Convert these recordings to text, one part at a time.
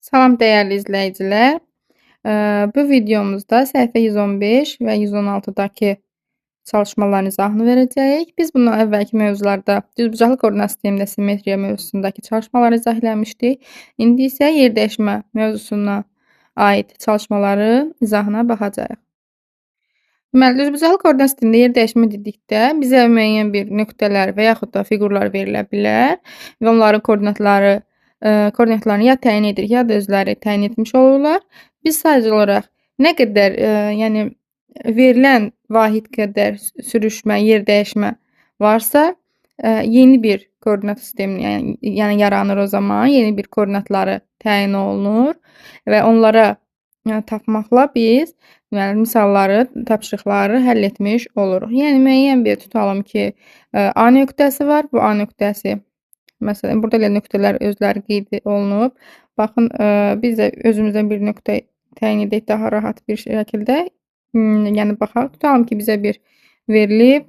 Salam dəyərli izləyicilər. Bu videomuzda səhifə 115 və 116-dakı çalışmaların izahını verəcəyik. Biz bundan əvvəlki mövzularda düzbucaqlı koordinat sistemində simmetriya mövzusundakı çalışmaları izah eləmişdik. İndi isə yerdəyişmə mövzusuna aid çalışmaların izahına baxacağıq. Deməli, düzbucaqlı koordinat sistemində yerdəyişmə dedikdə bizə müəyyən bir nöqtələr və yaxud da fiqurlar verilə bilər və onların koordinatlarını ya təyin edirik, ya da özləri təyin etmiş olurlar. Biz sadəcə olaraq nə qədər, yəni verilən vahid qədər sürüşmə, yer dəyişmə varsa, yeni bir koordinat sistemi, yəni yaranır o zaman. Yeni bir koordinatları təyin olunur və onlara tapmaqla biz misalları, tapşırıqları həll etmiş oluruq. Yəni müəyyən bir tutalım ki, A nöqtəsi var. Bu A nöqtəsi məsələn, burada elə nöqtələr özləri qeyd olunub. Baxın, biz də özümüzdən bir nöqtə təyin edək daha rahat bir şəkildə. Yəni baxaq, tutalım ki, bizə bir verilib.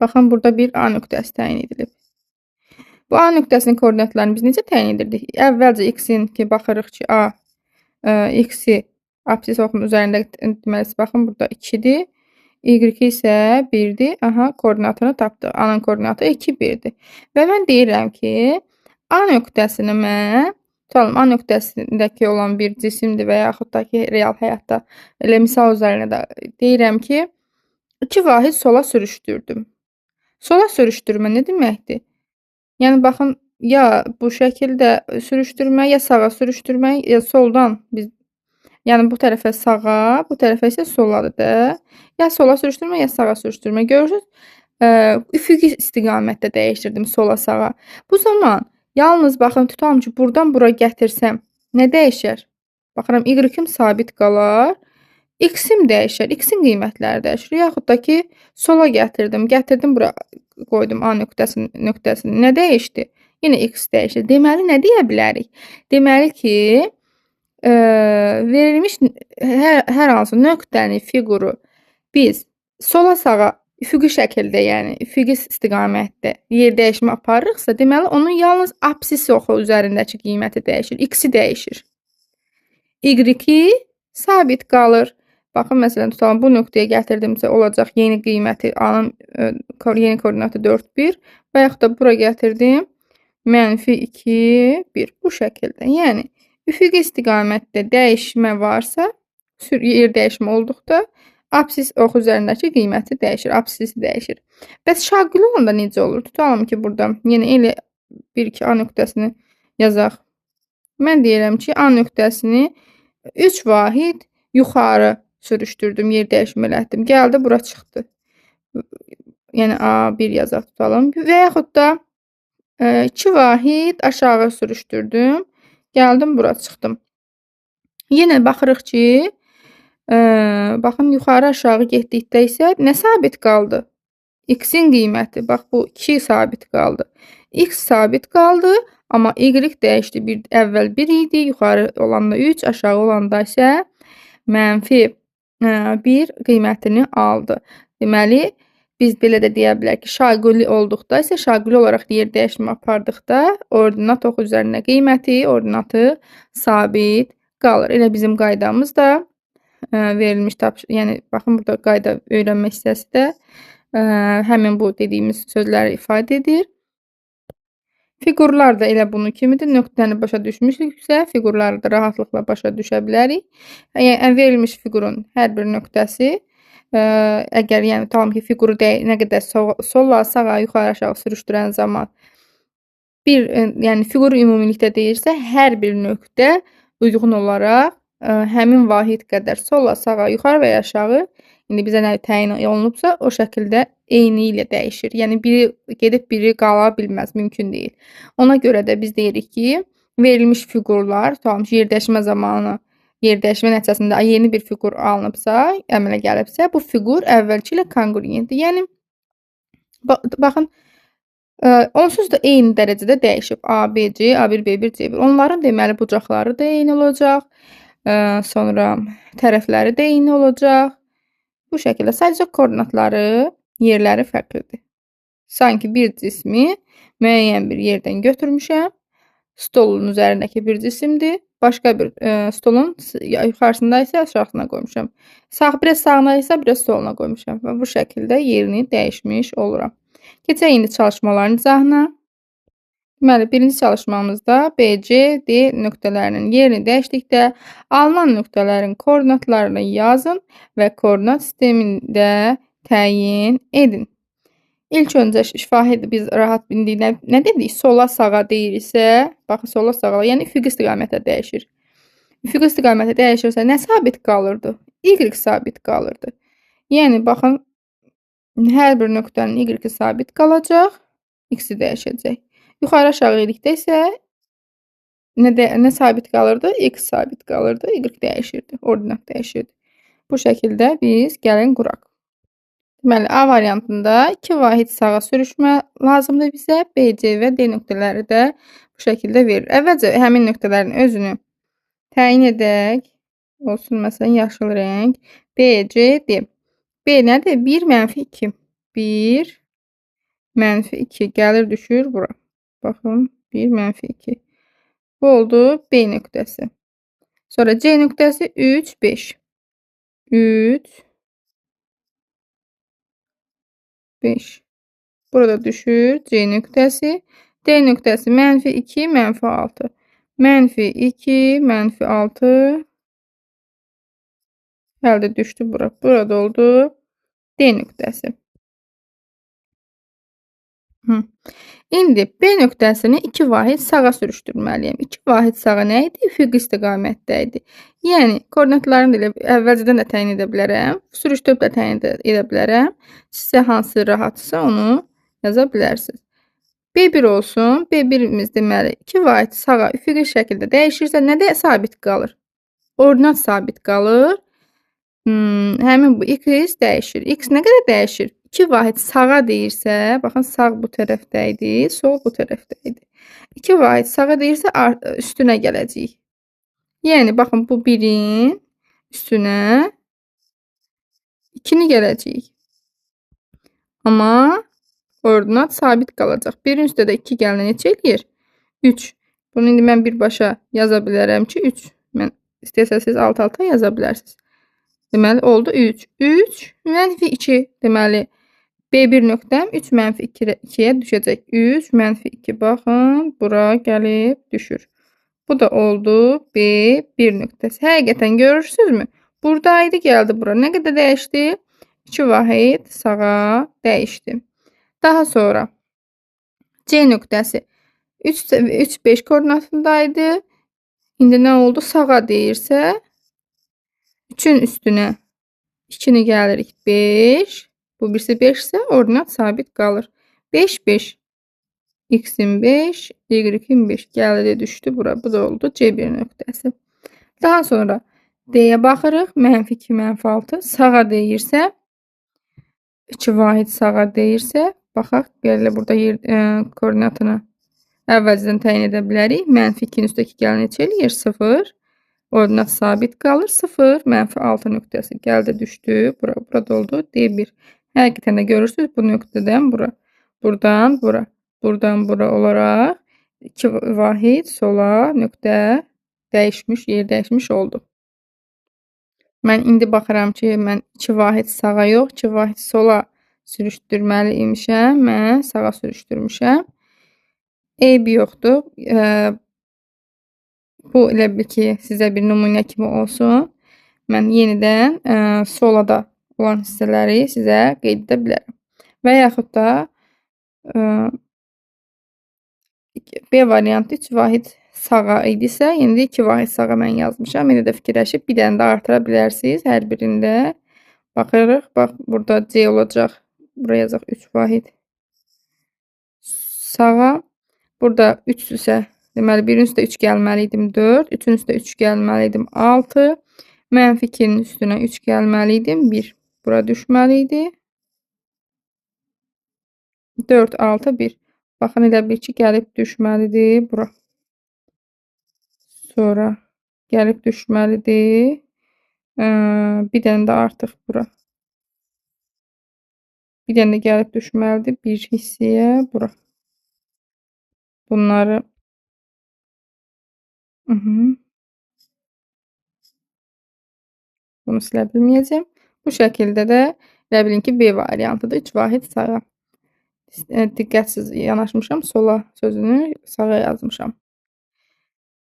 Baxın, burada bir A nöqtəsi təyin edilib. Bu A nöqtəsinin koordinatlarını biz necə təyin edirdik? Əvvəlcə x-in ki, baxırıq ki, A x-i absis oxunun üzərində deməli, baxın, burada 2-dir. Y isə 1-dir. Aha, koordinatını tapdıq. A-nın koordinatı 2, 1-dir. Və mən deyirəm ki, A nöqtəsini mən, tutalım, A nöqtəsindəki olan bir cisimdir və yaxud da ki, real həyatda elə misal üzərində də deyirəm ki, 2 vahid sola sürüşdürdüm. Sola sürüşdürmə nə deməkdir? Yəni, baxın, ya bu şəkildə sürüşdürmə, ya sağa sürüşdürmə, ya soldan biz yəni bu tərəfə sağa, bu tərəfə isə soladır da. Ya sola sürüşdürmə, ya sağa sürüşdürmə. Görürsünüz, üfüqi istiqamətdə dəyişdirdim sola sağa. Bu zaman yalnız baxın, tutalım ki, buradan bura gətirsəm nə dəyişər? Baxıram, y-im sabit qalar, x-im dəyişər, x-in qiymətləri dəyişir. Yaxud da ki, sola gətirdim bura qoydum A nöqtəsini. Nə dəyişdi? Yenə x dəyişir. Deməli, nə deyə bilərik? Deməli ki, verilmiş hər hansı nöqtəni, fiquru biz sola sağa üfüqi şəkildə, yəni üfüqi istiqamətdə yer dəyişmə aparırıqsa, deməli onun yalnız absis oxu üzərindəki qiyməti dəyişir, x-i dəyişir. Y-i sabit qalır. Baxın, məsələn, tutalım, bu nöqtəyə gətirdimsə olacaq yeni qiyməti, A-nın yeni koordinatı 4, 1 və yaxud da bura gətirdim, -2, 1 bu şəkildə. Yəni, üfüqi istiqamətdə dəyişmə varsa, yer dəyişmə olduqda absis oxu üzərindəki qiyməti dəyişir, absisi dəyişir. Bəs şaquli olanda necə olur? Tutalım ki, burada yenə elə 1-2 A nöqtəsini yazaq. Mən deyirəm ki, A nöqtəsini 3 vahid yuxarı sürüşdürdüm, yer dəyişmə elətdim. Gəldi, bura çıxdı. Yəni, A1 yazaq, tutalım. Və yaxud da 2 vahid aşağı sürüşdürdüm. Gəldim, bura çıxdım. Yenə baxırıq ki, baxın, yuxarı aşağı getdikdə isə nə sabit qaldı? X-in qiyməti, bax, bu 2 sabit qaldı. X sabit qaldı, amma Y dəyişdi. Əvvəl 1 idi, yuxarı olanda 3, aşağı olanda isə -1 qiymətini aldı. Deməli, biz belə də deyə bilərik ki, şaquli olduqda isə, şaquli olaraq yer dəyişmə apardıqda ordinat oxu üzərində qiyməti, ordinatı sabit qalır. Elə bizim qaydamız da verilmiş yəni, baxın, burada qayda öyrənmə hissəsi də həmin bu dediyimiz sözləri ifadə edir. Fiqurlar da elə bunun kimidir. Nöqtəni başa düşmüşüksə, fiqurları da rahatlıqla başa düşə bilərik. Yəni, verilmiş fiqurun hər bir nöqtəsi, əgər, yəni, tutalım ki, fiquru nə qədər sola, sağa, yuxarı, aşağı sürüşdürən zaman yəni, fiquru ümumilikdə deyirsə, hər bir nöqtə uyğun olaraq həmin vahid qədər sola, sağa, yuxarı və ya aşağı, indi bizə nə təyin olunubsa, o şəkildə eyni ilə dəyişir. Yəni, biri gedib, biri qala bilməz, mümkün deyil. Ona görə də biz deyirik ki, verilmiş fiqurlar, tutalım ki, yer dəyişmə zamanı, yer dəyişmə nəticəsində yeni bir fiqur alınıbsa, əmələ gəlibsə, bu fiqur əvvəlki ilə konqruentdir. Yəni, baxın, onsuz da eyni dərəcədə dəyişib. ABC, A1, B1, C1. Onların deməli bucaqları da eyni olacaq. Sonra tərəfləri də eyni olacaq. Bu şəkildə sadəcə koordinatları, yerləri fərqlidir. Sanki bir cismi müəyyən bir yerdən götürmüşəm stolun üzərindəki bir cisimdir. Başqa bir stolun yuxarısında isə aşağısına qoymuşam. Biraz sağına isə biraz soluna qoymuşam və bu şəkildə yerini dəyişmiş oluram. Keçək indi çalışmaların izahına. Deməli, birinci çalışmamızda B, C, D nöqtələrinin yerini dəyişdikdə alınan nöqtələrin koordinatlarını yazın və koordinat sistemində təyin edin. İlk öncə şahidi biz rahat bildik. Nə dedik? Sola, sağa deyirsə, baxın, sola, sağa, yəni üfüqi istiqamətə dəyişir. Üfüqi istiqamətə dəyişirsə, nə sabit qalırdı? Y sabit qalırdı. Yəni, baxın, hər bir nöqtənin Y sabit qalacaq, X-i dəyişəcək. Yuxarı aşağı edikdə isə nə sabit qalırdı? X sabit qalırdı, Y dəyişirdi, ordinat dəyişirdi. Bu şəkildə biz gəlin quraq. Deməli, A variantında 2 vahid sağa sürüşmə lazımdır bizə. B, C və D nöqtələri də bu şəkildə verir. Əvvəlcə həmin nöqtələrin özünü təyin edək. Olsun, məsələn, yaşıl rəng. B, C, D. B nədir? 1, -2. 1, -2. Gəlir, düşür bura. Baxın, 1, -2. Bu oldu B nöqtəsi. Sonra C nöqtəsi 3, 5. 3, 5. Burada düşür C nöqtəsi. D nöqtəsi -2, -6. -2, -6. Gəldi, düşdü bura. Burada oldu D nöqtəsi. İndi B nöqtəsini 2 vahid sağa sürüşdürməliyəm. 2 vahid sağa nə idi? Üfüqi istiqamətdə idi. Yəni, koordinatlarını da əvvəlcədən də təyin edə bilərəm. Sürüşdürüb də təyin edə bilərəm. Sizə hansı rahatsa onu yaza bilərsiniz. B1 olsun. B1'imiz deməli 2 vahid sağa üfüqi şəkildə dəyişirsə, nədə sabit qalır? Ordinat sabit qalır. Həmin bu X dəyişir. X nə qədər dəyişir? 2 vahid sağa deyirsə, baxın, sağ bu tərəfdə idi, sol bu tərəfdə idi. 2 vahid sağa deyirsə, üstünə gələcəyik. Yəni, baxın, bu 1-in üstünə 2-ni gələcəyik. Amma ordinat sabit qalacaq. 1-in üstə də 2 gəlinə neçə eləyir? 3. Bunu indi mən birbaşa yaza bilərəm ki, 3. Mən istəsəz siz alt-alta yaza bilərsiniz. Deməli, oldu 3. 3, -2. Deməli, B1 nöqtəm 3, -2-yə düşəcək. 3, -2. Baxın, bura gəlib düşür. Bu da oldu B1 nöqtəsi. Həqiqətən görürsünüzmü? Buradaydı, gəldi bura. Nə qədər dəyişdi? 2 vahid sağa dəyişdi. Daha sonra C nöqtəsi 3, 5 koordinatındaydı. İndi nə oldu? Sağa deyirsə, 3-ün üstünə 2-ni gəlirik 5. Bu birisi 5 isə ordinat sabit qalır. 5, 5. X-in 5, Y-in 5. Gəldi, düşdü bura. Bu da oldu C1 nöqtəsi. Daha sonra D-yə baxırıq. -2, -6. Sağa deyirsə, 2 vahid sağa deyirsə, baxaq, belə burada koordinatını əvvəlcədən təyin edə bilərik. -2-nin üstəki gəl neçə eləyir? 0. Ordinat sabit qalır. 0, -6 nöqtəsi gəldi, düşdü. Burada oldu D1. Həqiqətən də görürsünüz bu nöqtədən bura. Buradan bura. Buradan bura olaraq 2 vahid sola nöqtə dəyişmiş, yer dəyişmiş oldu. Mən indi baxıram ki, mən 2 vahid sağa yox, 2 vahid sola sürüşdürməli imişəm. Mən sağa sürüşdürmüşəm. Eybi yoxdur. Bu elə bil ki, sizə bir nümunə kimi olsun. Mən yenidən solada olan hissələri sizə qeyd edə bilərəm. Və yaxud da B variantı 3 vahid sağa idisə, indi 2 vahid sağa mən yazmışam. İndi də fikirləşib bir dənə də artıra bilərsiniz hər birində. Baxırıq, bax, burada C olacaq. Buraya yazaq 3 vahid sağa. Burada 3 isə, deməli, 1-in üstə 3 gəlməli idim 4. 3-ün üstə 3 gəlməli idim 6. -2-nin üstünə 3 gəlməli idim 1. Bura düşməli idi. 4, 6, 1. Baxın, elə bil ki, gəlib düşməlidir bura. Sonra gəlib düşməlidir. Bir dənə də artıq bura. Bir dənə də gəlib düşməlidir bir hissəyə bura. Bunları Mhm. Bunu silə bilməyəcəm. Bu şəkildə də elə bilin ki, B variantıdır. 3 vahid sağa. Diqqətsiz yanaşmışam. Sola sözünü sağa yazmışam.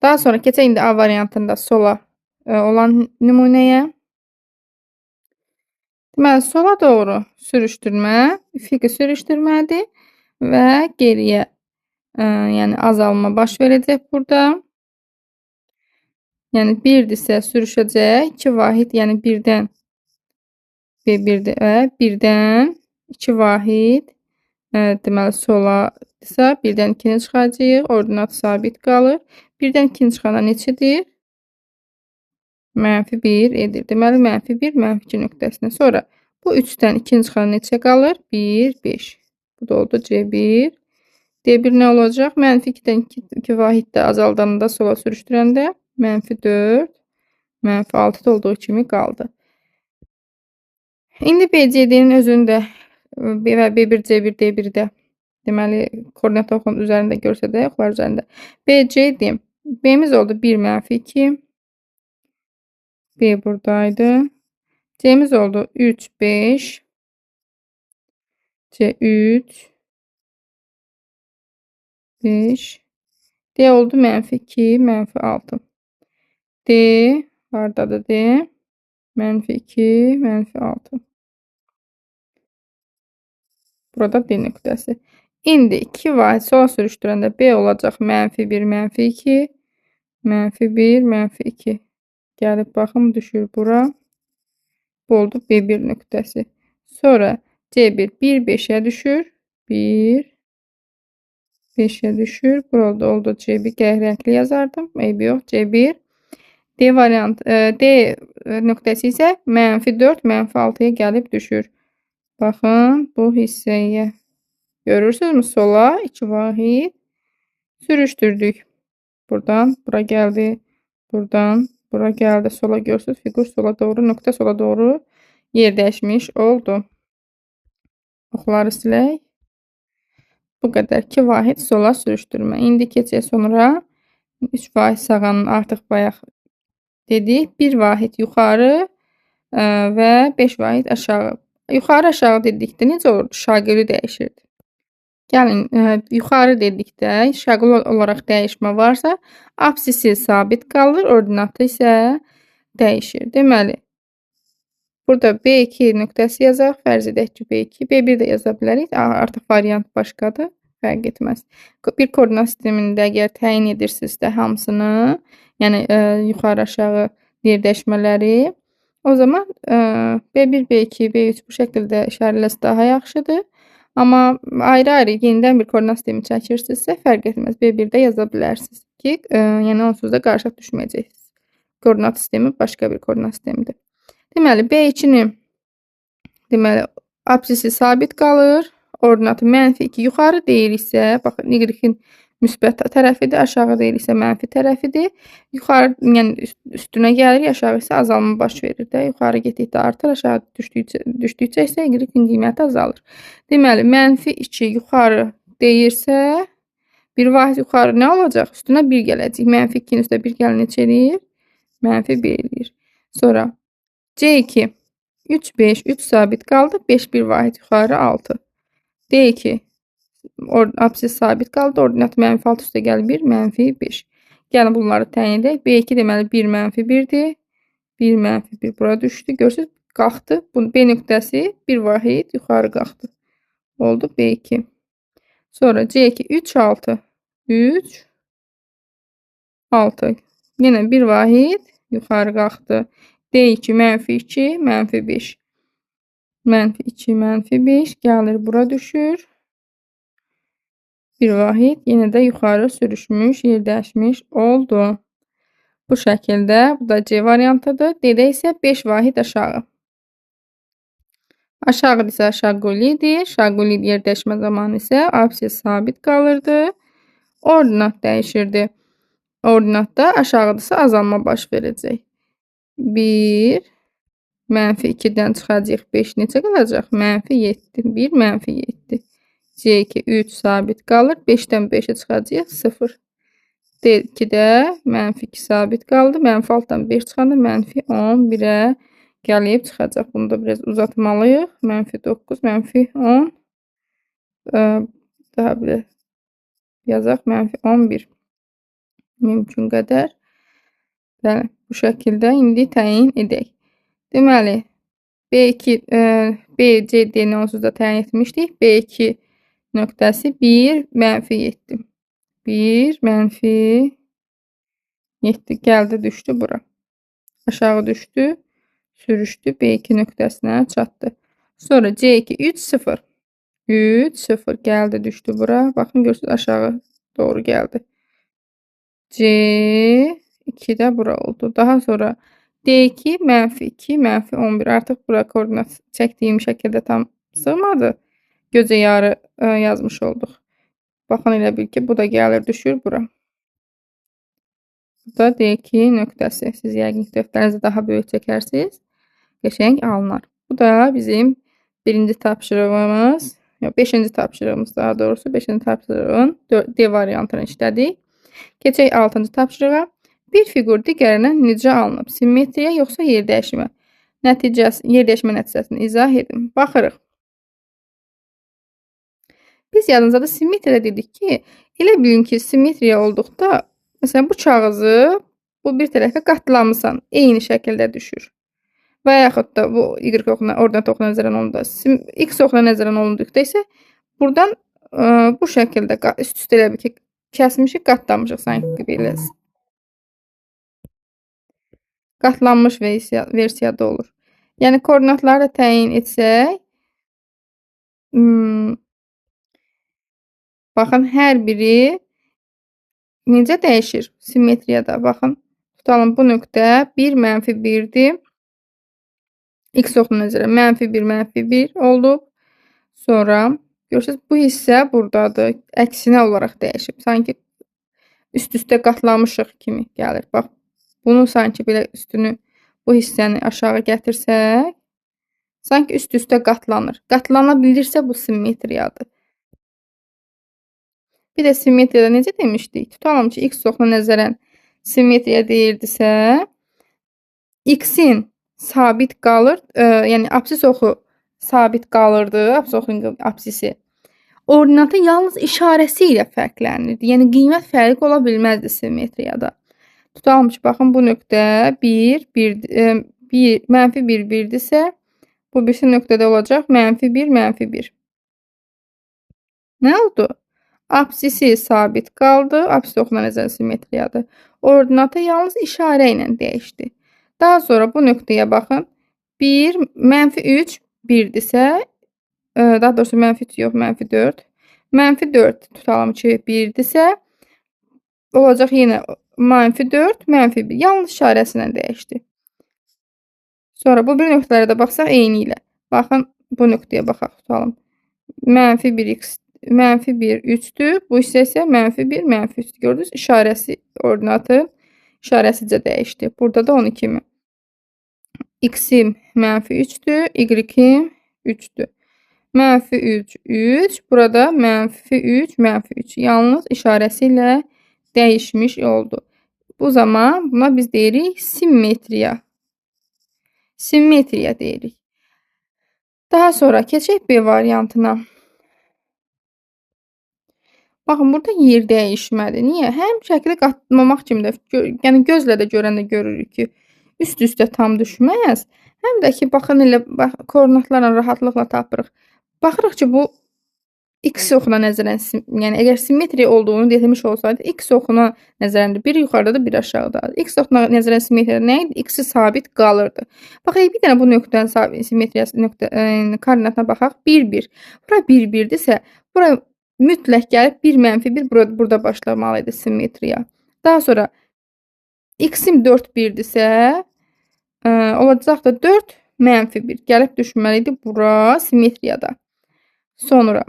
Daha sonra keçək indi A variantında sola olan nümunəyə. Deməli, sola doğru sürüşdürmə, üfüqi sürüşdürmədir və geriyə, yəni azalma baş verəcək burada. Yəni 1-dirsə sürüşəcək 2 vahid, yəni 1-dən B1-dir və 1-dən 2 vahid, deməli soladırsa 1-dən 2-ni çıxacağıq, ordinat sabit qalır. 1-dən 2-ni çıxanda neçədir? -1 edir. Deməli, -1, -2 nöqtəsinə. Sonra bu 3-dən 2-ni çıxanda neçə qalır? 1, 5. Bu da oldu C1. D1 nə olacaq? -2-dən 2 vahid də azaldanda sola sürüşdürəndə -4, -6 da olduğu kimi qaldı. İndi BCD-nin özünü də və B1, C1, D1-də deməli koordinat oxunun üzərində görsədək, oxlar üzərində. BC-dir. B-miz oldu 1, -2. B buradaydı. C'miz oldu 3, 5. C 3, 5. D oldu -2, -6. D hardadır D? -2, -6. Burada D nöqtəsi. İndi 2 vahid sola sürüşdürəndə B olacaq -1, -2, -1, -2. Gəlib baxım düşür bura. Bu oldu B1 nöqtəsi. Sonra C1 1, 5-ə düşür. 1, 5'e düşür. Burada oldu C1 qərib rəngli yazardım. Eybi yox. C1. D variant, D nöqtəsi isə -4, -6-ya gəlib düşür. Baxın bu hissəyə. Görürsünüzmü? Sola 2 vahid sürüşdürdük. Buradan bura gəldi. Buradan bura gəldi. Sola görürsünüz. Fiqur sola doğru, nöqtə sola doğru yer dəyişmiş oldu. Oxları silək. Bu qədər 2 vahid sola sürüşdürmə. İndi keçək sonra 3 vahid sağanın artıq bayaq dedik. 1 vahid yuxarı və 5 vahid aşağı. Yuxarı aşağı dedikdə necə olurdu? Şaquli dəyişirdi. Gəlin, yuxarı dedikdə şaquli olaraq dəyişmə varsa, apsisi sabit qalır, ordinatı isə dəyişir. Deməli, burada B2 nöqtəsi yazaq, fərz edək ki, B2, B1 də yaza bilərik. Artıq variant başqadır, fərq etməz. Bir koordinat sistemində əgər təyin edirsinizsə hamısını, yəni yuxarı aşağı yerdəşmələri, o zaman B1, B2, B3 bu şəkildə işarələsə daha yaxşıdır. Amma ayrı-ayrı yenidən bir koordinat sistemi çəkirsinizsə fərq etməz. B1-də yaza bilərsiniz ki, yəni onsuz da qarışıq düşməyəcəksiniz. Koordinat sistemi başqa bir koordinat sistemidir. Deməli, B2-ni deməli, apsisi sabit qalır. Ordinatı -2 yuxarı deyiriksə, baxın, Y-in müsbət tərəfidir, aşağı deyiriksə mənfi tərəfidir. Yuxarı, yəni üstünə gəlir, aşağı isə azalma baş verir də. Yuxarı getdikdə artır, aşağı düşdükcə isə Y-in qiyməti azalır. Deməli, -2 yuxarı deyirsə, bir vahid yuxarı nə olacaq? Üstünə 1 gələcək. -2-nin üstə 1 gəlir neçə eləyir? -1 eləyir. Sonra C2 3, 5, 3 sabit qaldı. 5, 1 vahid yuxarı 6. D2 apsis sabit qaldı. Ordinat -6 üstə gəlir 1, -5. Gəlin bunları təyin edək. B2 deməli 1, -1-dir. 1, -1 bura düşdü. Görürsünüz, qalxdı. Bu B nöqtəsi 1 vahid yuxarı qalxdı. Oldu B2. Sonra C2 3, 6. 3, 6. Yenə 1 vahid yuxarı qalxdı. D2 -2, -5. -2, -5 gəlir bura düşür. 1 vahid yenə də yuxarı sürüşmüş, yerdəşmiş oldu. Bu şəkildə, bu da C variantıdır. D-də isə 5 vahid aşağı. Aşağı isə şaquli-dir. Şaquli yerdəşmə zamanı isə apsis sabit qalırdı. Ordinat dəyişirdi. Ordinatda aşağıdırsa azalma baş verəcək. 1, -2-dən çıxacaq 5 neçə qalacaq? -7. 1, -7. C2 3 sabit qalır. 5-dən 5-ə çıxacaq 0. D2-də -2 sabit qaldı. -6-dan 5 çıxanda -11-ə gəlib çıxacaq. Bunu da biraz uzatmalıyıq. -9, -10 daha bir yazaq. -11 mümkün qədər. Bəli, bu şəkildə indi təyin edək. Deməli, B2, B, C, D-ni onsuz da təyin etmişdik. B2 nöqtəsi 1, -7. 1, -7 gəldi, düşdü bura. Aşağı düşdü, sürüşdü, B2 nöqtəsinə çatdı. Sonra C2, 3, 0. 3, 0 gəldi, düşdü bura. Baxın, görürsünüz, aşağı doğru gəldi. C2 də bura oldu. Daha sonra D2, -2, -11. Artıq bura koordinat çəkdiyim şəkildə tam sığmadı. Gözə yarı yazmış olduq. Baxın, elə bil ki, bu da gəlir, düşür bura. Bu da D2 nöqtəsi. Siz yəqin dəftərinizi daha böyük çəkərsiniz. Qəşəng alınar. Bu da bizim birinci tapşırığımız, 5-ci tapşırığımız daha doğrusu. 5-ci tapşırığın D variantını işlədik. Keçək 6-cı tapşırığa. Bir fiqur digərindən necə alınıb? Simmetriya yoxsa yer dəyişmə? Yer dəyişmə nəticəsini izah edin. Baxırıq. Biz yadınızda simmetriyada dedik ki, elə bilin ki, simmetriya olduqda, məsələn, bu kağızı bu bir tərəfə qatlamısan, eyni şəkildə düşür. Və yaxud da bu y oxuna, ordinat oxuna nəzərən olunduğunda, x oxuna nəzərən olunduqda isə buradan bu şəkildə üst-üstə elə bil ki, kəsmişik, qatlamışıq sanki belə. Qatlanmış versiyada olur. Yəni, koordinatları da təyin etsək, baxın, hər biri necə dəyişir simmetriyada? Baxın, tutalım bu nöqtə 1, -1-dir. X oxuna nəzərən -1, -1 oldu. Sonra, görürsünüz, bu hissə buradadır. Əksinə olaraq dəyişib. Sanki üst-üstə qatlamışıq kimi gəlir. Bax, bunu sanki belə üstünü, bu hissəni aşağı gətirsək, sanki üst-üstə qatlanır. Qatlana bilirsə, bu simmetriyadır. Bir də simmetriyada necə demişdik? Tutalım ki, x oxuna nəzərən simmetriya deyirdisə, x-in sabit qalır, yəni apsis oxu sabit qalırdı, apsis oxunun apsisi. Ordinatı yalnız işarəsi ilə fərqlənirdi. Yəni, qiymət fərqi ola bilməzdi simmetriyada. Tutalım ki, baxın, bu nöqtə -1,1-dirsə, bu birisi nöqtədə olacaq -1, -1. Nə oldu? Apsisi sabit qaldı. Apsis oxuna nəzərən simmetriyadır. Ordinatı yalnız işarə ilə dəyişdi. Daha sonra bu nöqtəyə baxın. 1, -3, 1-dirsə, daha doğrusu -3 yox, -4. -4 tutalım ki, 1-dirsə, olacaq yenə -4, -1. Yalnız işarəsilə dəyişdi. Sonra bu bir nöqtələrə də baxsaq eyni ilə. Baxın, bu nöqtəyə baxaq, tutalım. -1x, -1, 3-dür. Bu hissə isə -1, -3. Gördünüz, işarəsi, ordinatı işarəsicə dəyişdi. Burada da onun kimi. X-im -3-dür, Y-im 3-dür. -3, 3. Burada -3, -3. Yalnız işarəsi ilə dəyişmiş oldu. Bu zaman buna biz deyirik simmetriya. Simmetriya deyirik. Daha sonra keçək B variantına. Baxın, burada yer dəyişmədir. Niyə? Həm şəkli qatmamaq kimi də, yəni gözlə də görəndə görürük ki, üst-üstə tam düşməz. Həm də ki, baxın, elə koordinatlarla rahatlıqla tapırıq. Baxırıq ki, bu x oxuna nəzərən, yəni əgər simmetriya olduğunu demiş olsaydı, x oxuna nəzərən bir yuxarıdadır, bir aşağıdadır. X oxuna nəzərən simmetriya nə idi? X-i sabit qalırdı. Bax, bir dənə bu nöqtənin simmetriyası koordinatına baxaq. 1, 1. Bura 1, 1-dirsə, bura mütləq gəlib 1, -1 burada başlamalıydı simmetriya. Daha sonra x-im 4, 1-dirsə, olacaq da 4, -1. Gəlib düşməliydi bura simmetriyada. Sonra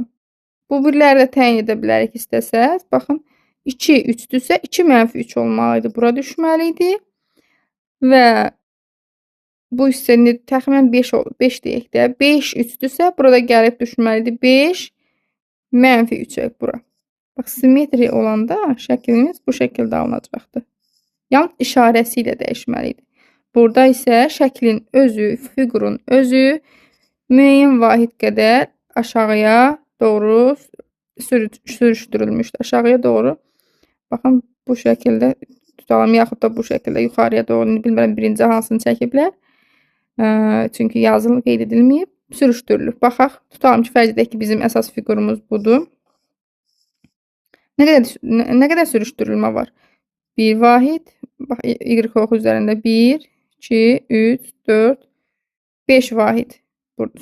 bu birləri də təyin edə bilərik istəsəz. Baxın, 2, 3-dürsə, 2, -3 olmalıydı. Bura düşməliydi. Və bu hissəni təxminən 5 deyək də. 5, 3-dürsə, burada gəlib düşməliydi 5, -3 bura. Bax, simmetri olanda şəklimiz bu şəkildə alınacaqdır. Yalnız işarəsi ilə dəyişməlidir. Burada isə şəklin özü, fiqurun özü müəyyən vahid qədər aşağıya doğru sürüşdürülmüşdür. Aşağıya doğru, baxın, bu şəkildə tutalım, yaxud da bu şəkildə yuxarıya doğru, bilmirəm birinci hansını çəkiblər. Çünki yazılı qeyd edilməyib, sürüşdürülür. Baxaq, tutalım ki, fərz edək ki, bizim əsas fiqurumuz budur. Nə qədər sürüşdürülmə var? 1 vahid, bax, y oxu üzərində 1, 2, 3, 4, 5 vahid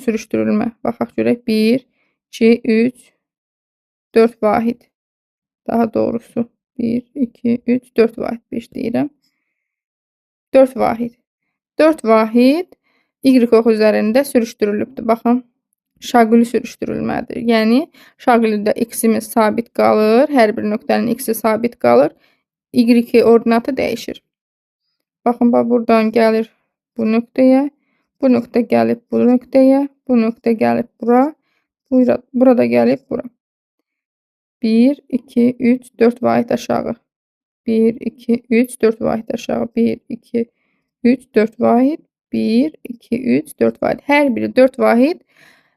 sürüşdürülmə. Baxaq görək, 1, 2, 3, 4 vahid. Daha doğrusu 1, 2, 3, 4 vahid, 5 deyirəm. 4 vahid. 4 vahid y oxu üzərində sürüşdürülübdür. Baxın, şaquli sürüşdürülmədir. Yəni, şaqulidə x-imiz sabit qalır, hər bir nöqtənin x-i sabit qalır, y ordinatı dəyişir. Baxın, buradan gəlir bu nöqtəyə, bu nöqtə gəlib bu nöqtəyə, bu nöqtə gəlib bura, burada gəlib bura. 1, 2, 3, 4 vahid aşağı. 1, 2, 3, 4 vahid aşağı. 1, 2, 3, 4 vahid. 1, 2, 3, 4 vahid. Hər biri 4 vahid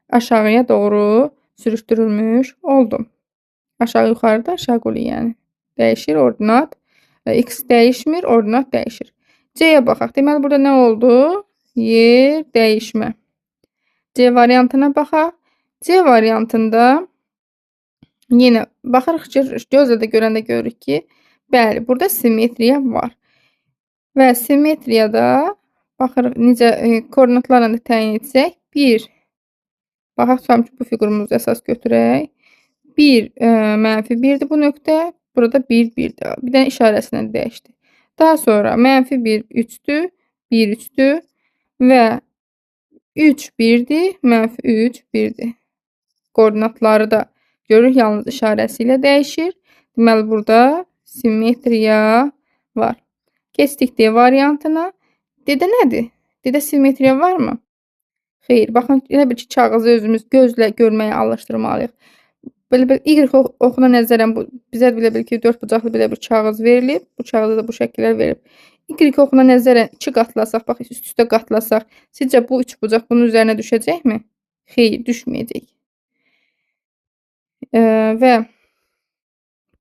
aşağıya doğru sürüşdürülmüş oldu. Aşağı yuxarıda şaquli, yəni. Dəyişir ordinat. X dəyişmir, ordinat dəyişir. C-yə baxaq. Deməli, burada nə oldu? Yer dəyişmə. C variantına baxaq. C variantında yenə baxırıq ki, gözlə də görəndə görürük ki, bəli, burada simmetriya var. Və simmetriyada baxırıq necə koordinatlarla da təyin etsək. 1, baxaq, tutalım ki, bu fiqurumuzu əsas götürək. 1 -1-dir bu nöqtə. Burada 1, 1-dir. Bir dənə işarəsilə dəyişdi. Daha sonra -1, 3-dür. 1, 3-dür. Və 3, 1-dir. -3, 1-dir. Koordinatları da görürük, yalnız işarəsi ilə dəyişir. Deməli, burada simmetriya var. Keçdik D variantına. D-də nədir? D-də simmetriya varmı? Xeyr. Baxın, elə bir ki, kağızı özümüz gözlə görməyə alışdırmalıyıq. Belə y oxuna nəzərən bizə belə bil ki, 4 bucaqlı belə bir kağız verilib. Bu kağıza da bu şəkillər verib. Y oxuna nəzərən 2 qatlasaq, bax, üst-üstə qatlasaq, sizcə bu 3 bucaq bunun üzərinə düşəcəkmi? Xeyr, düşməyəcək. Və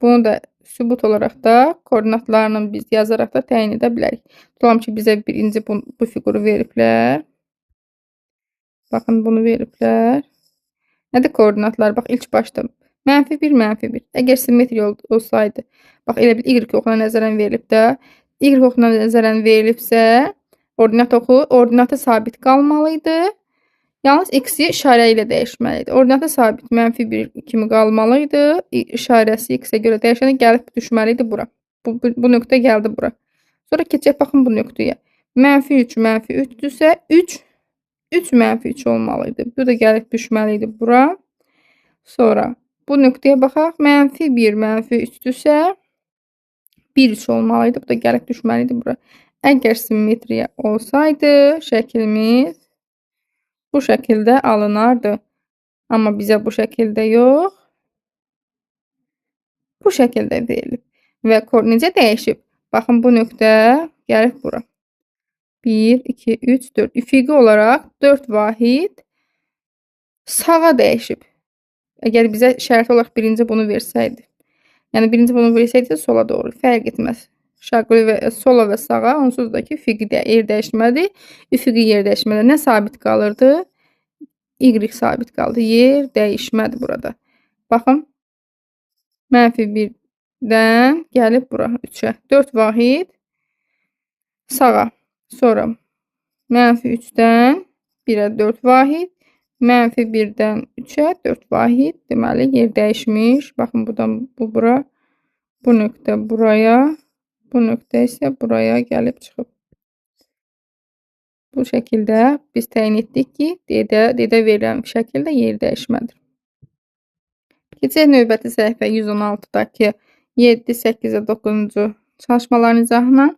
bunu da sübut olaraq da koordinatlarını biz yazaraq da təyin edə bilərik. Tutalım ki, bizə birinci bu fiquru veriblər. Baxın, bunu veriblər. Nədir koordinatlar? Bax, ilk başda -1, -1. Əgər simmetriya olsaydı, bax, elə bil y oxuna nəzərən verilib də, y oxuna nəzərən verilibsə, ordinatı sabit qalmalıydı. Yalnız x-i işarə ilə dəyişməli idi. Ordinatı sabit -1 kimi qalmalıydı. İşarəsi x-ə görə dəyişəndə gəlib düşməli idi bura. Bu nöqtə gəldi bura. Sonra keçək, baxın bu nöqtəyə. -3, -3-dürsə, 3 -3 olmalıydı. Bu da gəlib düşməli idi bura. Sonra bu nöqtəyə baxaq. -1, -3-dürsə, 1, 3 olmalıydı. Bu da gəlib düşməli idi bura. Əgər simmetriya olsaydı, şəklimiz bu şəkildə alınardı. Amma bizə bu şəkildə yox, bu şəkildə verilib. Və necə dəyişib? Baxın, bu nöqtə gəlib bura. 1, 2, 3, 4. Üfüqi olaraq 4 vahid sağa dəyişib. Əgər bizə şərti olaraq birinci bunu versəydi. Yəni, birinci bunu versəydi sola doğru. Fərq etməz. Şaquli və sola və sağa onsuz da ki, üfüqi yer dəyişmədi. Üfüqi yer dəyişmədi. Nə sabit qalırdı? Y sabit qaldı. Yer dəyişmədi burada. Baxın. -1-dən gəlib bura 3-ə. 4 vahid sağa. Sonra -3-dən 1-ə 4 vahid. -1-dən 3-ə 4 vahid. Deməli, yer dəyişmiş. Baxın, bu bura. Bu nöqtə buraya. Bu nöqtə isə buraya gəlib çıxıb. Bu şəkildə biz təyin etdik ki, D-də verilən şəkildə yer dəyişmədir. Keçək növbəti səhifə 116-dakı 7, 8 və 9-cu çalışmaların izahına.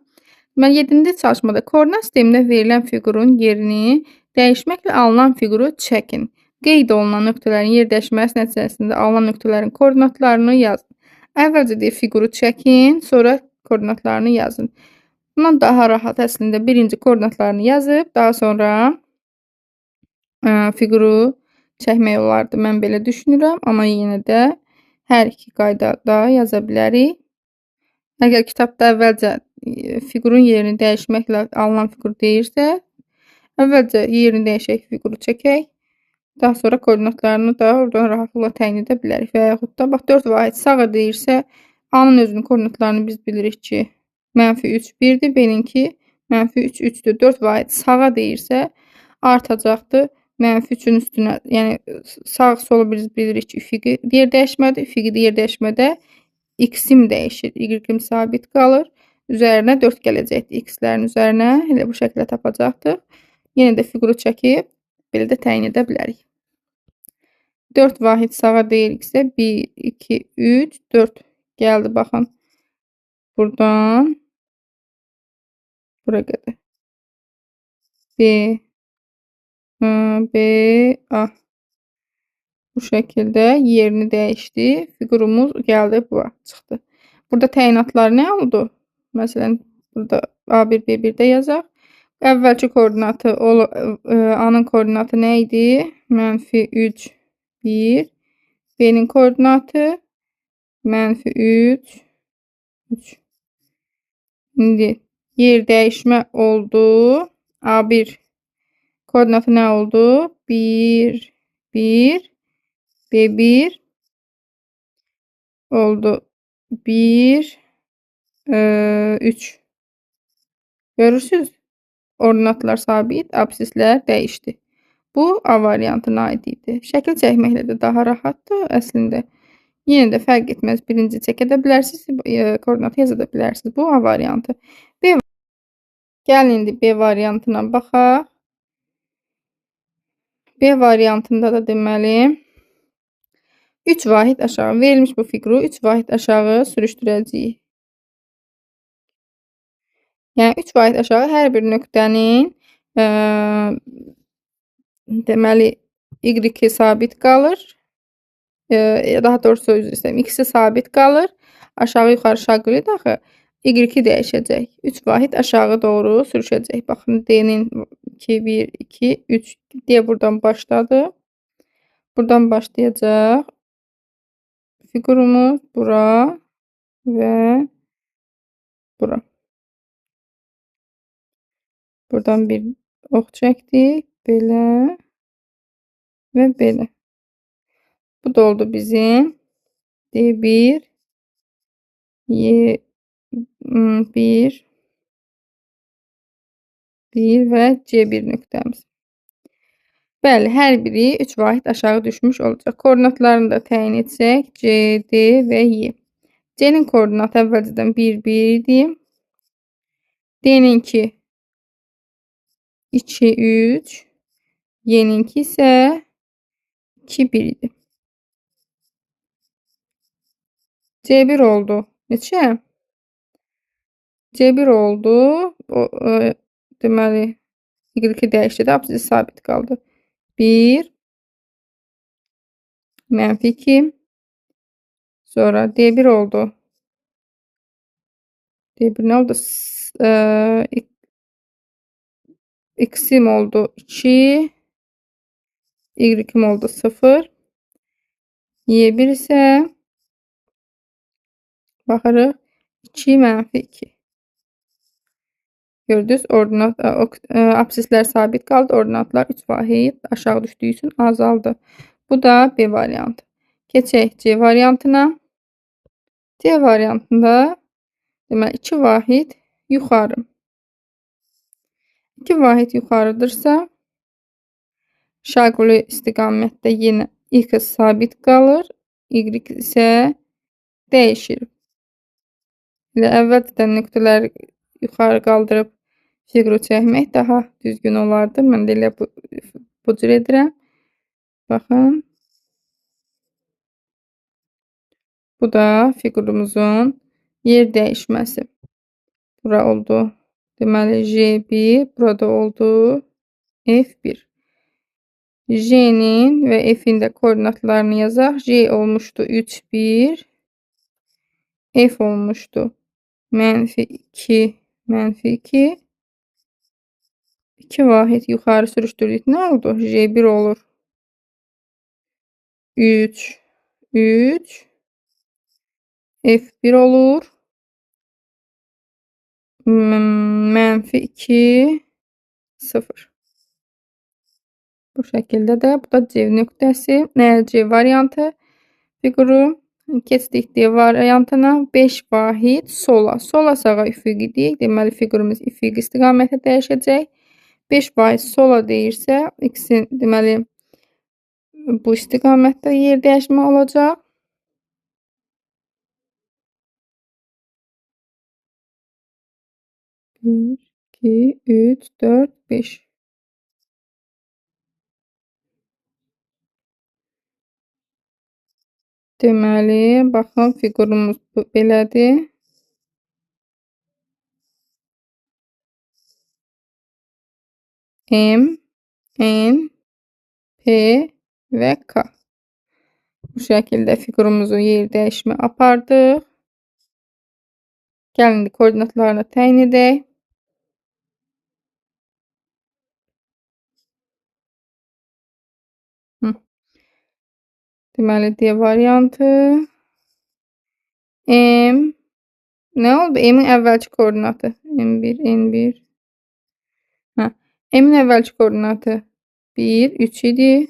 7-ci çalışmada koordinat sistemində verilən fiqurun yerini dəyişməklə alınan fiquru çəkin. Qeyd olunan nöqtələrin yer dəyişməsi nəticəsində alınan nöqtələrin koordinatlarını yazın. Əvvəlcə deyir fiquru çəkin, sonra koordinatlarını yazın. Bundan daha rahat əslində birinci koordinatlarını yazıb, daha sonra fiquru çəkmək olardı. Mən belə düşünürəm, amma yenə də hər iki qaydada yaza bilərik. Əgər kitabda əvvəlcə fiqurun yerini dəyişməklə alınan fiqur deyirsə, əvvəlcə yerini dəyişək, fiquru çəkək. Daha sonra koordinatlarını da oradan rahatlıqla təyin edə bilərik. Və yaxud da bax 4 vahid sağa deyirsə, A-nın özünün koordinatlarını biz bilirik ki, -3 1-dir, B-ninki -3 3-dür. 4 vahid sağa deyirsə, artacaqdır -3-ün üstünə. Yəni sağ solu biz bilirik ki, üfüqi yer dəyişmədir. Üfüqi yer dəyişmədə x-im dəyişir, y-im sabit qalır. Üzərinə 4 gələcəkdir x-lərin üzərinə. Elə bu şəkildə tapacaqdıq. Yenə də fiquru çəkib belə də təyin edə bilərik. 4 vahid sağa deyiriksə 1, 2, 3, 4 gəldi. Baxın. Buradan bura qədər. B, A. Bu şəkildə yerini dəyişdi. Fiqurumuz gəldi bura çıxdı. Burada təyinatlar nə oldu? Məsələn, burada A1, B1-də yazaq. Əvvəlki koordinatı A-nın koordinatı nə idi? -3, 1. B-nin koordinatı -3, 3. İndi yer dəyişmə oldu. A1 koordinatı nə oldu? 1, 1. B1 oldu 1, 3. Görürsünüz? Ordinatlar sabit, absislər dəyişdi. Bu A variantına aid idi. Şəkil çəkməklə də daha rahatdır əslində. Yenə də fərq etməz. Birinci çəkə də bilərsiniz, koordinatı yaza da bilərsiniz. Bu A variantı. Gəlin indi B variantına baxaq. B variantında da deməli 3 vahid aşağı verilmiş bu fiquru 3 vahid aşağı sürüşdürəcəyik. Yəni 3 vahid aşağı hər bir nöqtənin deməli y-i sabit qalır. Daha doğrusu üzr istəyirəm. X-i sabit qalır. Aşağı yuxarı şaquli axı y-i dəyişəcək. 3 vahid aşağı doğru sürüşəcək. Baxın D-nin 2, 1, 2, 3 deyə buradan başladı. Buradan başlayacaq. Fiqurumuz bura və bura. Buradan bir ox çəkdik. Belə və belə. Bu da oldu bizim D1, Y1, 1 və C1 nöqtəmiz. Bəli, hər biri 3 vahid aşağı düşmüş olacaq. Koordinatlarını da təyin etsək, C, D və Y. C-nin koordinatı əvvəlcədən 1, 1 idi. D-ninki 2, 3. Y-ninki isə 2, 1 idi. C1 oldu. Neçə? C1 oldu. Deməli, y-i dəyişdi də, absisi sabit qaldı. 1, -2. Sonra D1 oldu. D1 nə oldu? X-im oldu 2. Y-im oldu 0. Y1 isə baxırıq 2, -2. Gördünüz, ordinat, absislər sabit qaldı. Ordinatlar 3 vahid aşağı düşdüyü üçün azaldı. Bu da B variantı. Keçək C variantına. C variantında deməli 2 vahid yuxarı. 2 vahid yuxarıdırsa şaquli istiqamətdə yenə x sabit qalır. Y isə dəyişir. Elə əvvəlcədən nöqtələri yuxarı qaldırıb fiquru çəkmək daha düzgün olardı. Mən də elə bu cür edirəm. Baxın. Bu da fiqurumuzun yer dəyişməsi. Bura oldu. Deməli J1, burada oldu F1. J-nin və F-in də koordinatlarını yazaq. J olmuşdu 3, 1. F olmuşdu. -2, -2. 2 vahid yuxarı sürüşdürdük. Nə oldu? J1 olur. 3, 3. F1 olur. -2, 0. Bu şəkildə də bu da C nöqtəsi, C variantı fiquru. Keçdik D variantına. 5 vahid sola. Sola sağa üfüqidir. Deməli fiqurumuz üfüqi istiqamətə dəyişəcək. 5 vahid sola deyirsə, x-in deməli bu istiqamətdə yer dəyişmə olacaq. 1, 2, 3, 4, 5. Deməli, baxın fiqurumuz belədir. M, N, P və K. Bu şəkildə fiqurumuzu yer dəyişmə apardıq. Gəlin koordinatlarını təyin edək. Deməli, D variantı. M. Nə oldu? M-in əvvəlki koordinatı. M1, N1. M-in əvvəlki koordinatı 1, 3 idi.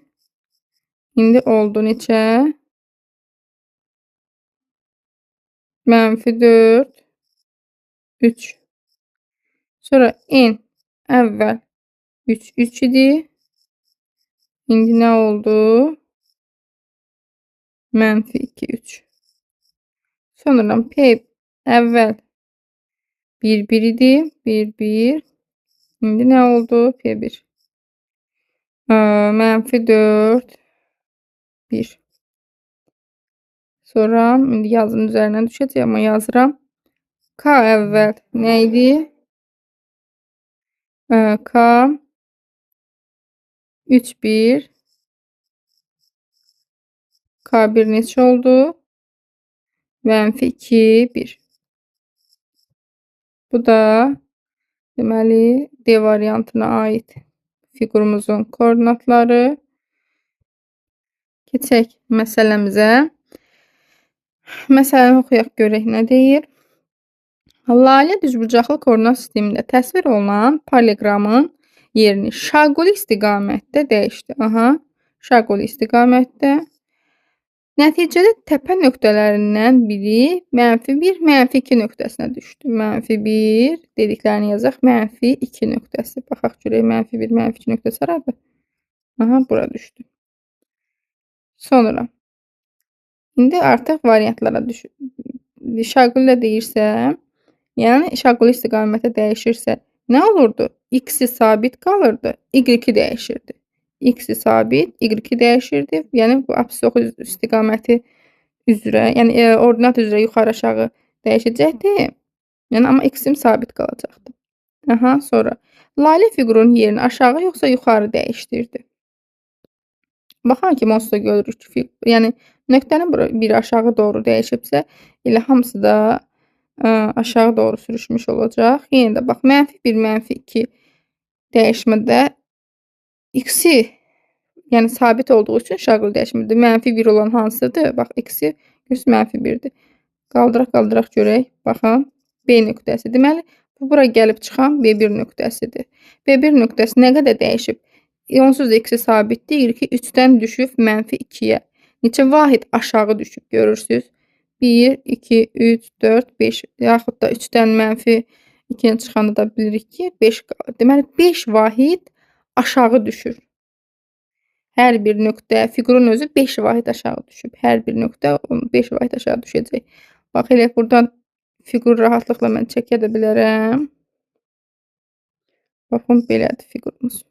İndi oldu neçə? -4, 3. Sonra N əvvəl 3, 3 idi. İndi nə oldu? -2, 3. Sonra P əvvəl 1, 1 idi. 1, 1. İndi nə oldu? P1. -4, 1. Sonra indi yazının üzərinə düşəcək, amma yazıram. K əvvəl nə idi? K 3, 1. K1 neçə oldu? -2, 1. Bu da deməli D variantına aid fiqurumuzun koordinatları. Keçək məsələmizə. Məsələni oxuyaq görək nə deyir. Lalə düzbucaqlı koordinat sistemində təsvir olunan paralleqramın yerini şaquli istiqamətdə dəyişdi. Şaquli istiqamətdə. Nəticədə təpə nöqtələrindən biri -1, -2 nöqtəsinə düşdü. -1 dediklərini yazaq. -2 nöqtəsi. Baxaq görək -1, -2 nöqtəsi haradır? Bura düşdü. Sonra indi artıq variantlara düşür. Şaquli deyirsə, yəni şaquli istiqamətə dəyişirsə nə olurdu? X-i sabit qalırdı, Y-i dəyişirdi. X-i sabit, Y-i dəyişirdi. Yəni bu apsis oxu istiqaməti üzrə, yəni ordinat üzrə yuxarı aşağı dəyişəcəkdi. Yəni amma X-im sabit qalacaqdı. Sonra Lalə fiqurun yerini aşağı yoxsa yuxarı dəyişdirdi. Baxan kimi onsuz da görürük ki, yəni nöqtənin biri aşağı doğru dəyişibsə, elə hamısı da aşağı doğru sürüşmüş olacaq. Yenə də bax, -1, -2 dəyişmədə x-i, yəni sabit olduğu üçün şaquli dəyişmədə -1 olan hansıdır? Bax, x-i -1-dir. Qaldıraq görək. Baxın, B nöqtəsi. Deməli, bu bura gəlib çıxan B1 nöqtəsidir. B1 nöqtəsi nə qədər dəyişib? Onsuz da x-i sabitdir. Y-i 3-dən düşüb -2-yə. Neçə vahid aşağı düşüb görürsünüz? 1, 2, 3, 4, 5. Yaxud da 3-dən -2-yə çıxanda da bilirik ki, 5 qalır. Deməli, 5 vahid aşağı düşür. Hər bir nöqtə, fiqurun özü 5 vahid aşağı düşüb. Hər bir nöqtə 5 vahid aşağı düşəcək. Bax, elə buradan fiqur rahatlıqla mən çəkə də bilərəm. Baxın, belədir fiqurumuz.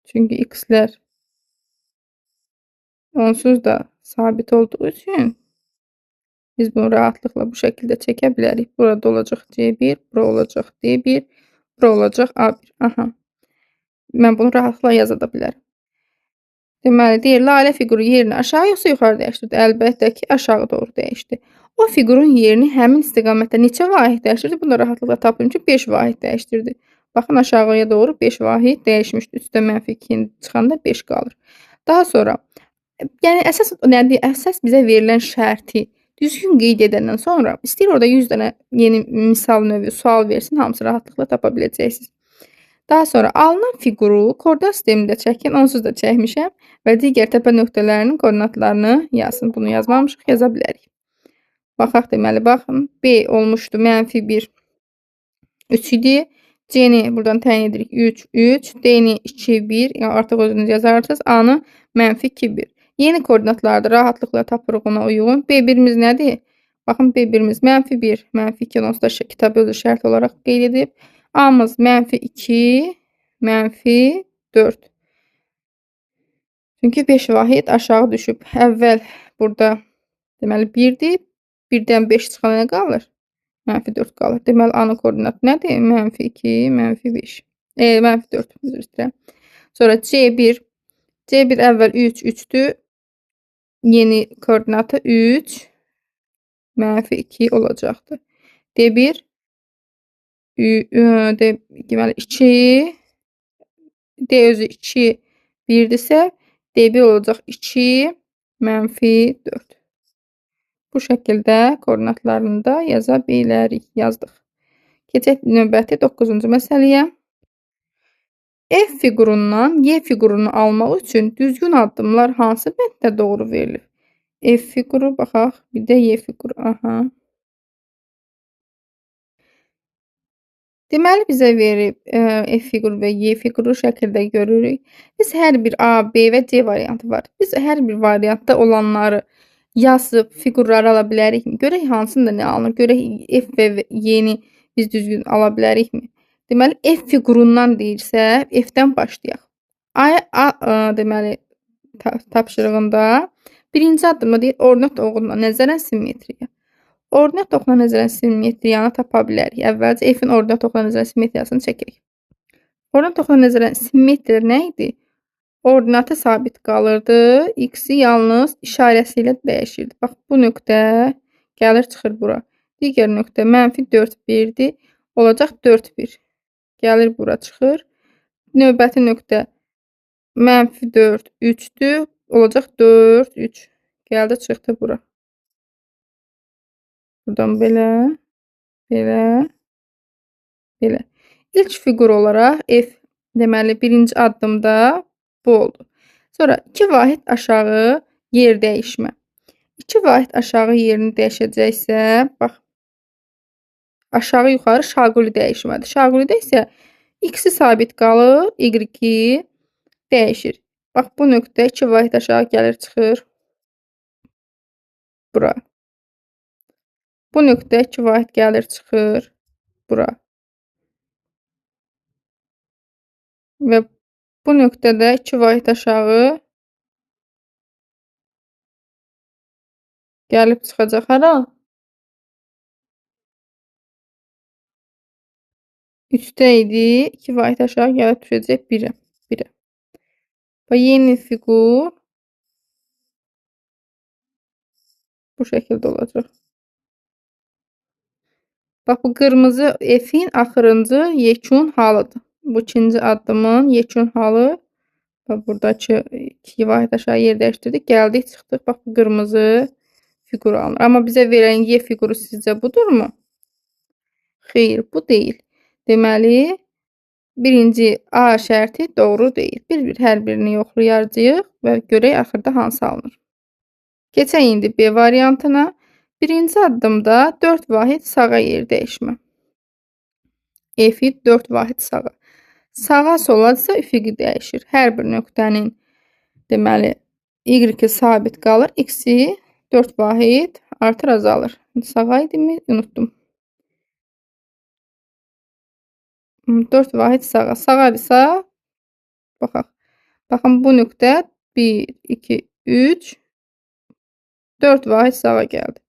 Çünki x-lər onsuz da sabit olduğu üçün biz bunu rahatlıqla bu şəkildə çəkə bilərik. Burada olacaq C1, bura olacaq D1, bura olacaq A1. Mən bunu rahatlıqla yaza da bilərəm. Deməli, deyir, lalə fiquru yerini aşağı yoxsa yuxarı dəyişdirdi? Əlbəttə ki, aşağı doğru dəyişdi. O fiqurun yerini həmin istiqamətdə neçə vahid dəyişdirdi? Bunu da rahatlıqla tapdım ki, 5 vahid dəyişdirdi. Baxın, aşağıya doğru 5 vahid dəyişmişdi. Üstə -2 çıxanda 5 qalır. Daha sonra, yəni əsas nədir? Əsas bizə verilən şərti düzgün qeyd edəndən sonra istəyir orada 100 dənə yeni misal növü sual versin, hamısını rahatlıqla tapa biləcəksiniz. Daha sonra alınan fiquru koordinat sistemində çəkin, onsuz da çəkmişəm və digər təpə nöqtələrinin koordinatlarını yazsın. Bunu yazmamışıq, yaza bilərik. Baxaq deməli, baxın, B olmuşdu -1, 3 idi. C-ni buradan təyin edirik 3, 3. D-ni 2, 1. Yəni artıq özünüz yazarsınız. A-nı -2, 1. Yeni koordinatlarda rahatlıqla tapırıq ona uyğun. B1-imiz nədir? Baxın, B1-imiz -1, -2, onsuz da kitab özü şərt olaraq qeyd edib. A-mız -2, -4. Çünki 5 vahid aşağı düşüb. Əvvəl burada deməli 1-dir. 1-dən 5 çıxana nə qalır? -4 qalır. Deməli, A-nın koordinatı nədir? -2, -5. -4, üzr istəyirəm. Sonra C1. C1 əvvəl 3, 3-dür. Yeni koordinatı 3, -2 olacaqdır. D1 deməli 2, D özü 2, 1-dirsə, D1 olacaq 2, -4. Bu şəkildə koordinatlarını da yaza bilərik. Yazdıq. Keçək növbəti 9-cu məsələyə. F fiqurundan Y fiqurunu almaq üçün düzgün addımlar hansı bənddə doğru verilir? F fiquru, baxaq, bir də Y fiquru. Aha. Deməli, bizə verib F fiquru və Y fiquru şəkildə görürük. Biz hər bir A, B və C variantı var. Biz hər bir variantda olanları yazıb fiqurları ala bilərikmi? Görək hansında nə alınır? Görək F və Y-ni biz düzgün ala bilərikmi? Deməli, F fiqurundan deyirsə, F-dən başlayaq. Deməli, tapşırığında birinci addımda deyir, ordinat oxuna nəzərən simmetriya. Ordinat oxuna nəzərən simmetriyanı tapa bilərik. Əvvəlcə F-in ordinat oxuna nəzərən simmetriyasını çəkək. Ordinat oxuna nəzərən simmetriya nə idi? Ordinatı sabit qalırdı. X-i yalnız işarəsi ilə dəyişirdi. Bax, bu nöqtə gəlir, çıxır bura. Digər nöqtə -4, 1-dir. Olacaq 4, 1. Gəlir, bura çıxır. Növbəti nöqtə -4, 3-dür. Olacaq 4, 3. Gəldi, çıxdı bura. Buradan belə, belə, belə. İlk fiqur olaraq F, deməli, birinci addımda bu oldu. Sonra 2 vahid aşağı yer dəyişmə. 2 vahid aşağı yerini dəyişəcəksə, bax, aşağı yuxarı şaquli dəyişmədir. Şaqulidə isə X-i sabit qalır, Y-i dəyişir. Bax, bu nöqtə 2 vahid aşağı gəlir, çıxır bura. Bu nöqtə 2 vahid gəlir, çıxır bura. Və bu nöqtədə 2 vahid aşağı gəlib çıxacaq hara? 3-də idi, 2 vahid aşağı gəlib düşəcək 1-ə. Və yeni fiqur bu şəkildə olacaq. Bax, bu qırmızı F-in axırıncı yekun halıdır. Bu ikinci addımın yekun halı. Bax, buradakı 2 vahid aşağı yer dəyişdirdik. Gəldik, çıxdıq. Bax, bu qırmızı fiqur alınır. Amma bizə verən Y fiquru sizcə budurmu? Xeyr, bu deyil. Deməli, birinci A şərti doğru deyil. Bir-bir hər birini yoxlayacağıq və görək axırda hansı alınır. Keçək indi B variantına. Birinci addımda 4 vahid sağa yer dəyişmə. F-i 4 vahid sağa. Sağa soladsa üfüqi dəyişir. Hər bir nöqtənin, deməli, Y-i sabit qalır. X-i 4 vahid artır, azalır. Sağa idimi? Unutdum. 4 vahid sağa. Sağadırsa, baxaq. Baxın, bu nöqtə 1, 2, 3, 4 vahid sağa gəldi.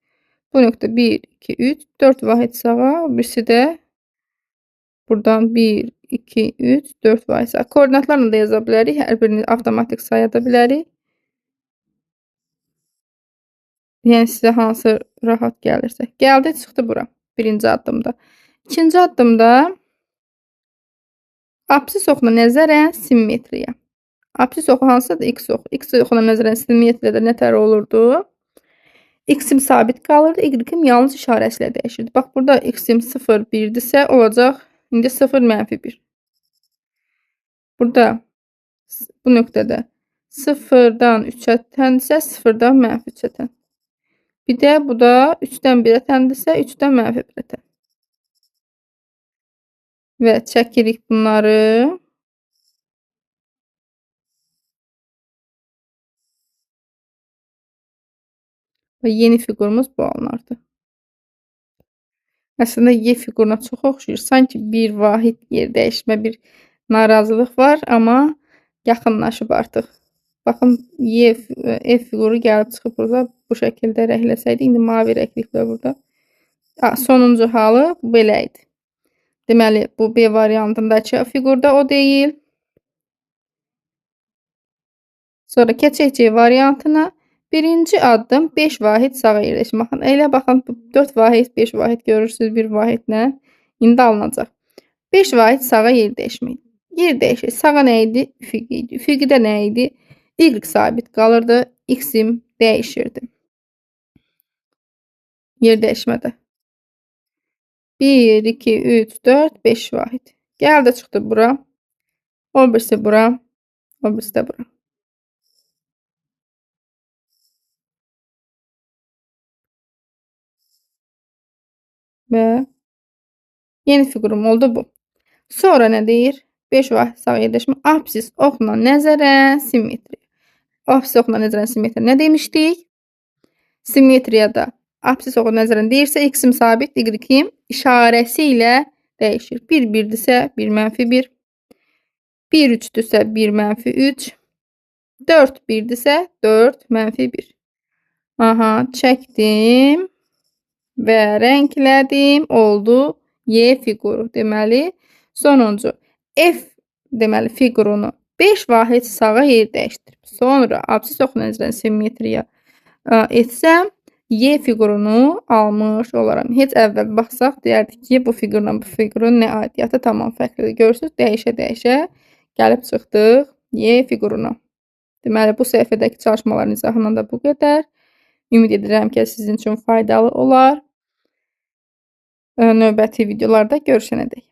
Bu nöqtə 1, 2, 3, 4 vahid sağa, birisi də Buradan 1, 2, 3, 4 var isə koordinatlarla da yaza bilərik. Hər birini avtomatik saya da bilərik. Yəni sizə hansı rahat gəlirsə. Gəldi, çıxdı bura. Birinci addımda. İkinci addımda absis oxuna nəzərən simmetriya. Absis oxu hansıdır? X oxu. X oxuna nəzərən simmetriyada nətər olurdu? X-im sabit qalırdı, Y-im yalnız işarəsi ilə dəyişirdi. Bax, burada X-im 0, 1-dirsə olacaq. İndi 0, -1. Burada bu nöqtədə 0-dan 3-ə təndirsə, 0-dan -3-ə tən. Bir də bu da 3-dən 1-ə təndirsə, 3-dən -1-ə tən. Və çəkirik bunları. Və yeni fiqurumuz bu alınardı. Əslində Y fiquruna çox oxşayır. Sanki bir vahid yer dəyişmə, bir narazılıq var, amma yaxınlaşıb artıq. Baxın, F fiquru gəlib çıxıb burada bu şəkildə rəngləsəydi, indi mavi rənglikdə burada. Sonuncu halı belə idi. Deməli, bu B variantındakı fiqurda o deyil. Sonra keçək C variantına. Birinci addım 5 vahid sağa yerləşmə. Baxın, elə baxın, 4 vahid, 5 vahid görürsünüz bir vahidlə. İndi alınacaq. 5 vahid sağa yer dəyişmək. Yer dəyişir. Sağa nə idi? Üfüq idi. Üfüqdə nə idi? Y sabit qalırdı. X-im dəyişirdi. Yer dəyişmədə. 1, 2, 3, 4, 5 vahid. Gəldi, çıxdı bura. O birisi bura. O birisi də bura. Və yeni figurum oldu bu. Sonra nə deyir? 5 vahid sağa yerləşmə. Absis oxuna nəzərən simmetriya. Absis oxuna nəzərən simmetriya nə demişdik? Simmetriyada absis oxuna nəzərən deyirsə, X-im sabit, Y-im işarəsi ilə dəyişir. 1, 1-dirsə 1, -1. 1, 3-dürsə 1, -3. 4, 1-dirsə 4, -1. Aha, çəkdim və rənglədim. Oldu Y fiquru. Deməli, sonuncu F deməli fiqurunu 5 vahid sağa yer dəyişdirib. Sonra absis oxuna nəzərən simmetriya etsəm, Y fiqurunu almış olaram. Heç əvvəl baxsaq, deyərdik ki, bu fiqurla bu fiqurun nə aidiyyatı tamam fərqlidir. Görürsünüz, dəyişə-dəyişə gəlib çıxdıq Y fiquruna. Deməli, bu səhifədəki çalışmaların izahından da bu qədər. Ümid edirəm ki, sizin üçün faydalı olar. Növbəti videolarda görüşənədək.